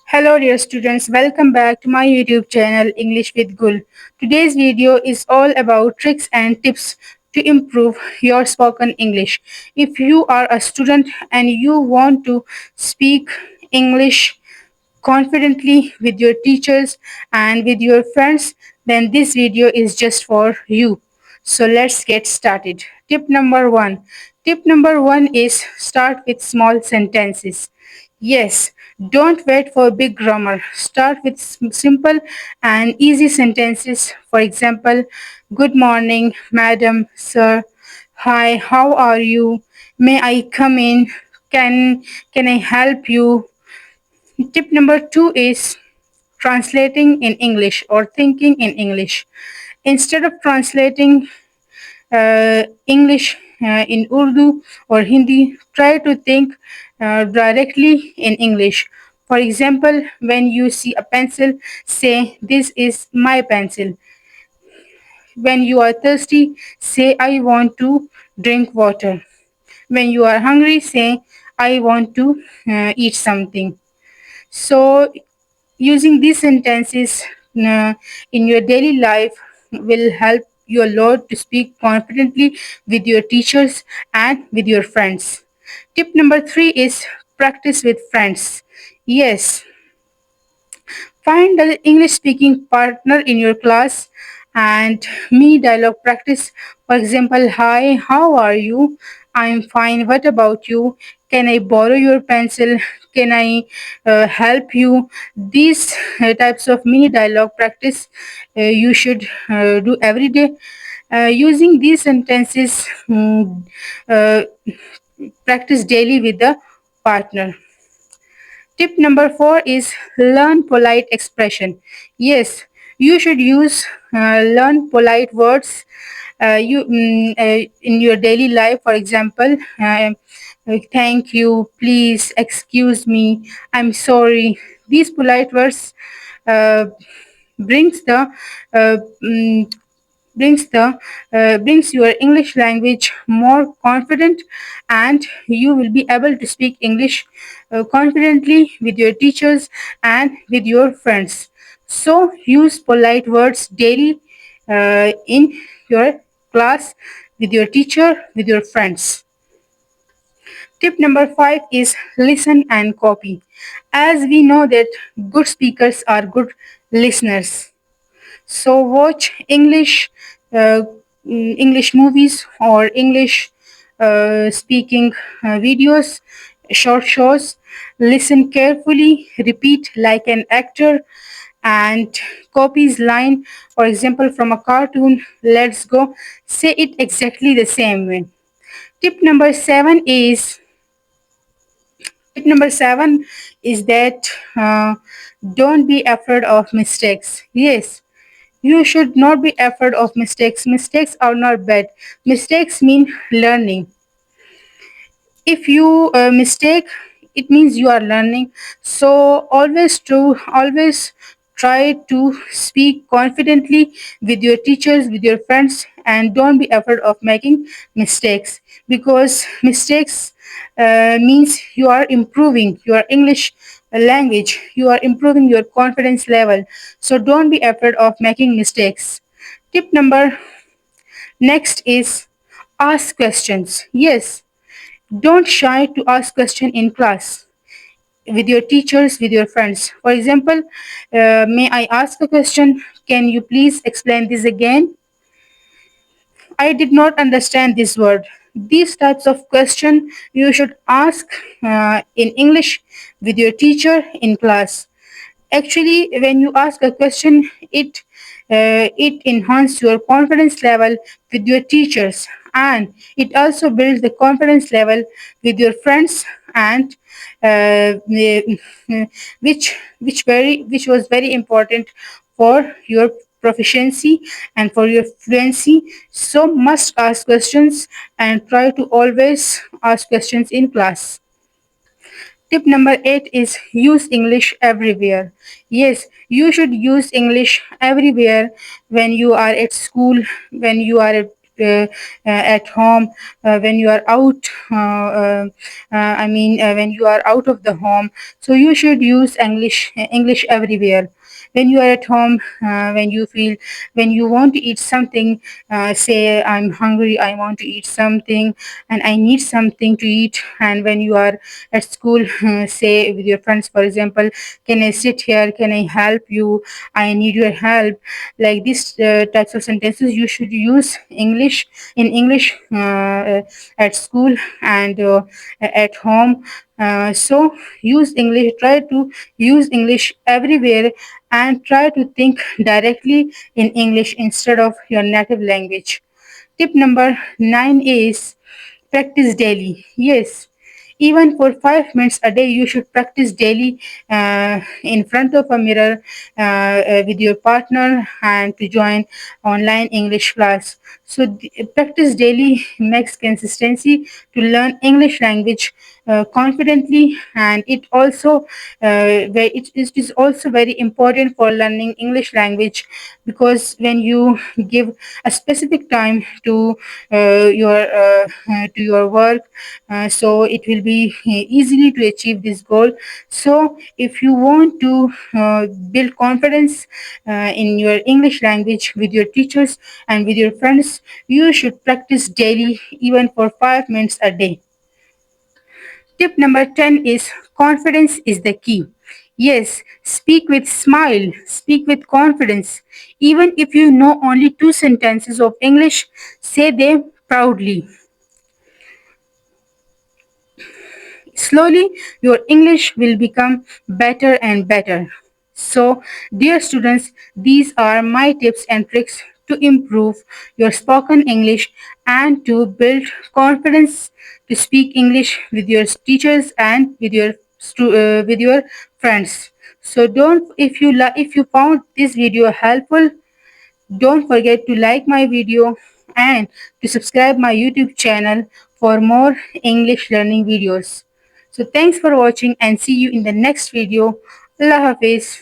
Hello dear students, welcome back to my YouTube channel English with Gul. Today's video is all about tricks and tips to improve your spoken English. If you are a student and you want to speak English confidently with your teachers and with your friends, then this video is just for you. So let's get started. Tip number one. Tip number one is start with small sentences. Yes, don't wait for big grammar. Start with simple and easy sentences. For example, good morning, madam, sir. Hi, how are you? May I come in? Can I help you? Tip number two is translating in English or thinking in English. Instead of translating English in Urdu or Hindi, try to think directly in English. For example, when you see a pencil, say, "This is my pencil." When you are thirsty, say, "I want to drink water." When you are hungry, say, "I want to eat something." So, using these sentences in your daily life will help you a lot to speak confidently with your teachers and with your friends. Tip number three is practice with friends. Yes, find an English speaking partner in your class and me dialogue practice. For example, "Hi, how are you? I'm fine. What about you? Can I borrow your pencil? Can I help you?" These types of mini dialogue practice you should do every day. Using these sentences, uh, practice daily with the partner. Tip number four is learn polite expression. Yes, you should use learn polite words in your daily life. For example, thank you, please, excuse me, I'm sorry. These polite words uh, brings the uh, mm, brings your English language more confident, and you will be able to speak English confidently with your teachers and with your friends. So use polite words daily in your class, with your teacher, with your friends. Tip number five is listen and copy. As we know that good speakers are good listeners, so watch English movies or English speaking videos, short shows. Listen carefully, repeat like an actor, and copies line. For example, from a cartoon, "Let's go." Say it exactly the same way. Tip number seven is Tip number seven is that don't be afraid of mistakes. Yes, you should not be afraid of mistakes. Mistakes are not bad. Mistakes mean learning. If you mistake, it means you are learning. So always try to speak confidently with your teachers, with your friends, and don't be afraid of making mistakes, because mistakes means you are improving your English language, you are improving your confidence level. So don't be afraid of making mistakes. Tip number next is ask questions. Yes, don't shy to ask question in class with your teachers, with your friends. For example, may I ask a question? Can you please explain this again? I did not understand this word. These types of question you should ask in English with your teacher in class. Actually, when you ask a question, it enhances your confidence level with your teachers, and it also builds the confidence level with your friends, and which was very important for your proficiency and for your fluency. So must ask questions and try to always ask questions in class. Tip number eight is use English everywhere. Yes, you should use English everywhere when you are at school, when you are at at home, when you are out, when you are out of the home, so you should use English everywhere. When you are at home, when you want to eat something, say I'm hungry, I want to eat something, and I need something to eat. And when you are at school, say with your friends, for example, can I sit here, can I help you, I need your help. Like these types of sentences you should use English at school and at home. So use English, try to use English everywhere, and try to think directly in English instead of your native language. Tip number 9 is practice daily. Yes, even for 5 minutes a day, you should practice daily in front of a mirror with your partner and to join online English class. So, practice daily makes consistency to learn English language confidently, and it is also very important for learning English language, because when you give a specific time to your work, so it will be easily to achieve this goal. So if you want to build confidence in your English language with your teachers and with your friends, you should practice daily, even for 5 minutes a day. Tip number 10 is confidence is the key. Yes, speak with smile, speak with confidence. Even if you know only two sentences of English, say them proudly. Slowly, your English will become better and better. So, dear students, these are my tips and tricks to improve your spoken English and to build confidence to speak English with your teachers and with your friends. So, don't if you found this video helpful, don't forget to like my video and to subscribe my YouTube channel for more English learning videos. So thanks for watching and see you in the next video. Allah Hafiz.